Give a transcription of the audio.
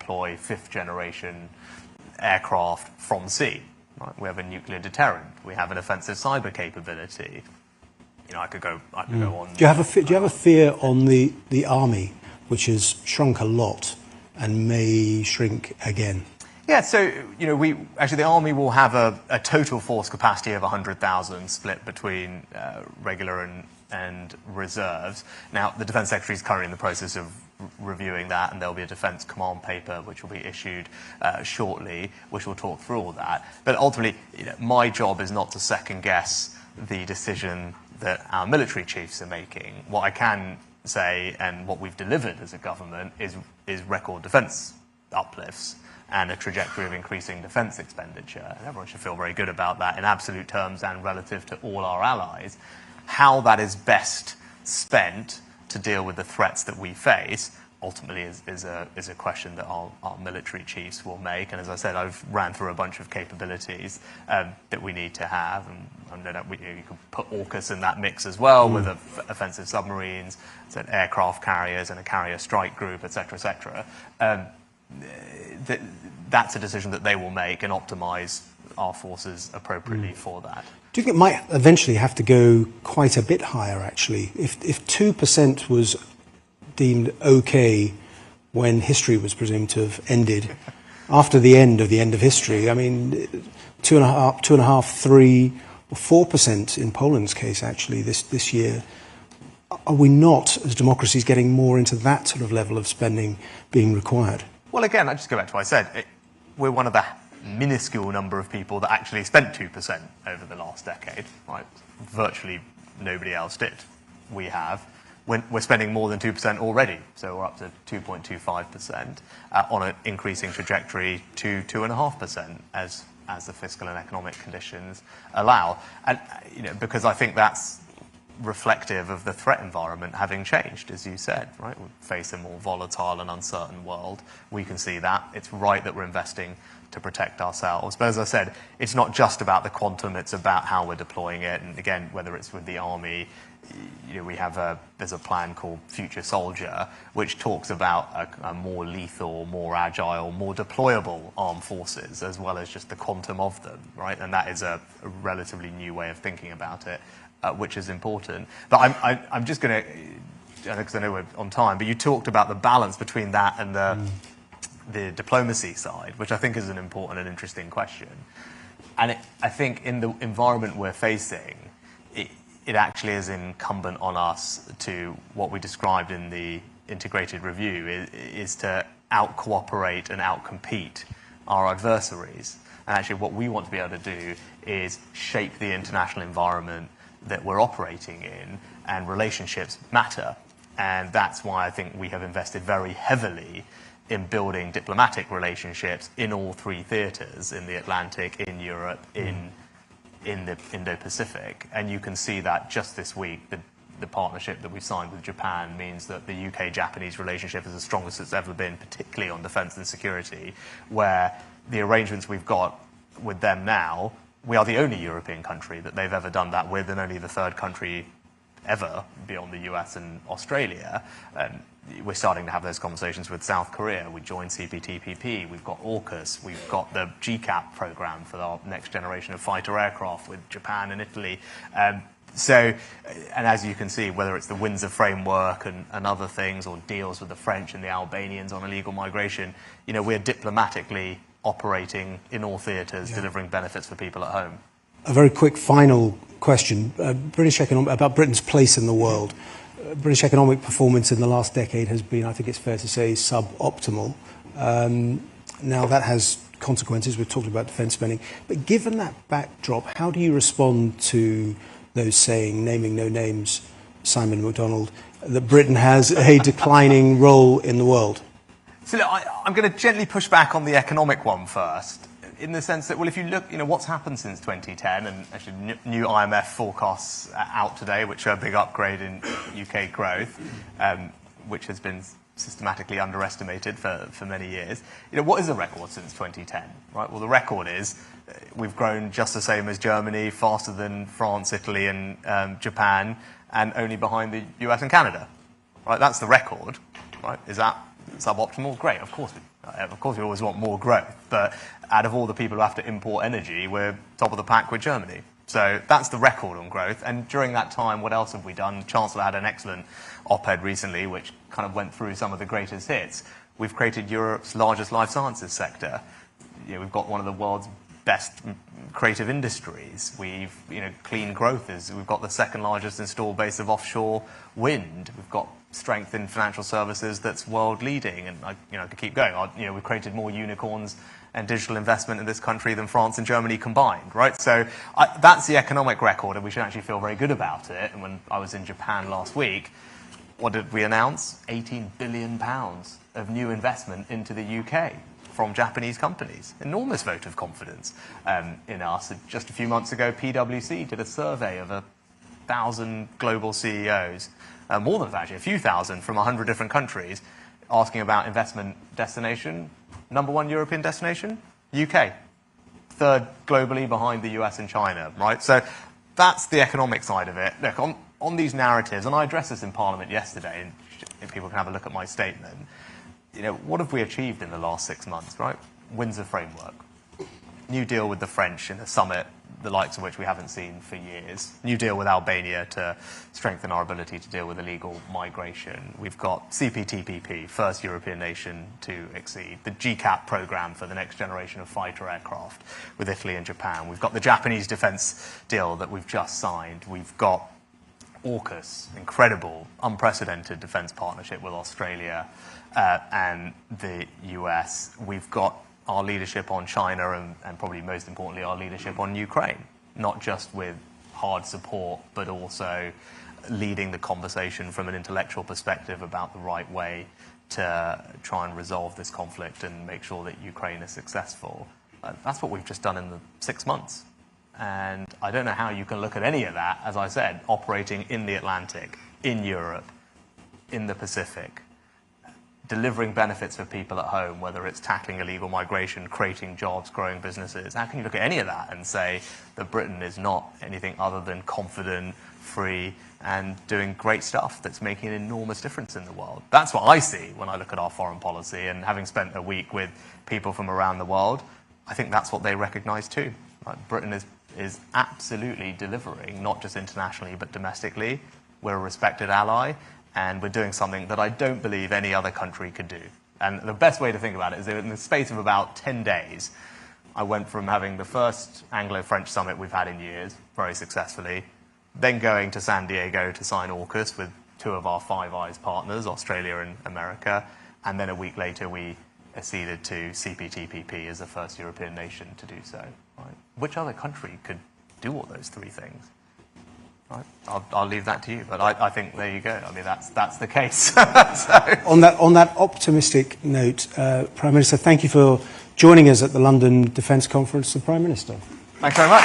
deploy fifth-generation aircraft from sea. Right? We have a nuclear deterrent. We have an offensive cyber capability. I could go on. Do you have a fear on the army, which has shrunk a lot and may shrink again? Yeah, so the army will have a total force capacity of 100,000 split between regular and reserves. Now, the Defence Secretary is currently in the process of reviewing that, and there'll be a Defence Command paper which will be issued shortly, which will talk through all that. But ultimately, my job is not to second guess the decision that our military chiefs are making. What I can say, and what we've delivered as a government, is record defence uplifts and a trajectory of increasing defence expenditure. And everyone should feel very good about that in absolute terms and relative to all our allies. How that is best spent to deal with the threats that we face ultimately is a question that our military chiefs will make. And as I said, I've ran through a bunch of capabilities that we need to have. And you can put AUKUS in that mix as well, with offensive submarines, aircraft carriers and a carrier strike group, et cetera, that's a decision that they will make and optimise our forces appropriately for that. Do you think it might eventually have to go quite a bit higher, actually? If 2% was deemed okay when history was presumed to have ended, after the end of history, I mean, 2.5, 3, or 4% in Poland's case, actually, this year. Are we not, as democracies, getting more into that sort of level of spending being required? Well, again, I just go back to what I said. We're one of the minuscule number of people that actually spent 2% over the last decade. Right? Virtually nobody else did. We have. We're spending more than 2% already, so we're up to 2.25% on an increasing trajectory to 2.5% as the fiscal and economic conditions allow. And because I think that's reflective of the threat environment having changed, as you said, right? We face a more volatile and uncertain world. We can see that. It's right that we're investing to protect ourselves. But as I said, it's not just about the quantum, it's about how we're deploying it. And again, whether it's with the army, there's a plan called Future Soldier, which talks about a more lethal, more agile, more deployable armed forces, as well as just the quantum of them, right? And that is a relatively new way of thinking about it. Which is important. But I'm just going to, because I know we're on time, but you talked about the balance between that and the diplomacy side, which I think is an important and interesting question. And I think in the environment we're facing, it actually is incumbent on us to, what we described in the integrated review, is to out-cooperate and out-compete our adversaries. And actually what we want to be able to do is shape the international environment that we're operating in, and relationships matter. And that's why I think we have invested very heavily in building diplomatic relationships in all three theatres, in the Atlantic, in Europe, in the Indo-Pacific. And you can see that just this week, the partnership that we've signed with Japan means that the UK-Japanese relationship is as strong as it's ever been, particularly on defence and security, where the arrangements we've got with them now, we are the only European country that they've ever done that with, and only the third country ever beyond the US and Australia. We're starting to have those conversations with South Korea. We joined CPTPP. We've got AUKUS. We've got the GCAP program for our next generation of fighter aircraft with Japan and Italy. And as you can see, whether it's the Windsor framework and other things, or deals with the French and the Albanians on illegal migration, we're diplomatically operating in all theatres, delivering benefits for people at home. A very quick final question. About Britain's place in the world. British economic performance in the last decade has been, I think it's fair to say, suboptimal. Now that has consequences. We've talked about defence spending. But given that backdrop, how do you respond to those saying, naming no names, Simon MacDonald, that Britain has a declining role in the world? So look, I'm going to gently push back on the economic one first, in the sense that, well, if you look, what's happened since 2010, and actually new IMF forecasts out today, which are a big upgrade in UK growth, which has been systematically underestimated for many years. What is the record since 2010? Right. Well, the record is we've grown just the same as Germany, faster than France, Italy, and Japan, and only behind the US and Canada. Right. That's the record. Right. Is that suboptimal? Great. Of course Of course, we always want more growth, but out of all the people who have to import energy, we're top of the pack with Germany. So that's the record on growth. And during that time, what else have we done? The Chancellor had an excellent op-ed recently, which kind of went through some of the greatest hits. We've created Europe's largest life sciences sector. We've got one of the world's best creative industries. We've, clean growth we've got the second largest installed base of offshore wind. We've got strength in financial services that's world leading, and I could keep going. We've created more unicorns and digital investment in this country than France and Germany combined, right? So that's the economic record, and we should actually feel very good about it. And when I was in Japan last week, what did we announce? £18 billion of new investment into the UK from Japanese companies. Enormous vote of confidence in us. Just a few months ago, PwC did a survey of 1,000 global CEOs, more than that, actually, a few thousand from 100 different countries, asking about investment destination. Number one European destination? UK. Third globally behind the US and China, right? So that's the economic side of it. Look, on these narratives, and I addressed this in Parliament yesterday, and if people can have a look at my statement, what have we achieved in the last 6 months, right? Windsor Framework. New deal with the French in a summit, the likes of which we haven't seen for years. New deal with Albania to strengthen our ability to deal with illegal migration. We've got CPTPP, first European nation to exceed. The GCAP program for the next generation of fighter aircraft with Italy and Japan. We've got the Japanese defense deal that we've just signed. We've got AUKUS, incredible, unprecedented defense partnership with Australia and the US. We've got our leadership on China and probably most importantly our leadership on Ukraine, not just with hard support, but also leading the conversation from an intellectual perspective about the right way to try and resolve this conflict and make sure that Ukraine is successful. That's what we've just done in the 6 months. And I don't know how you can look at any of that, as I said, operating in the Atlantic, in Europe, in the Pacific, delivering benefits for people at home, whether it's tackling illegal migration, creating jobs, growing businesses. How can you look at any of that and say that Britain is not anything other than confident, free, and doing great stuff that's making an enormous difference in the world? That's what I see when I look at our foreign policy, and having spent a week with people from around the world, I think that's what they recognise too. Britain is absolutely delivering, not just internationally but domestically. We're a respected ally, and we're doing something that I don't believe any other country could do. And the best way to think about it is that in the space of about 10 days, I went from having the first Anglo-French summit we've had in years, very successfully, then going to San Diego to sign AUKUS with two of our Five Eyes partners, Australia and America, and then a week later we acceded to CPTPP as the first European nation to do so. Right? Which other country could do all those three things? Right. I'll leave that to you, but I think there you go. I mean, that's the case. So. On that optimistic note, Prime Minister, thank you for joining us at the London Defence Conference, the Prime Minister. Thanks very much.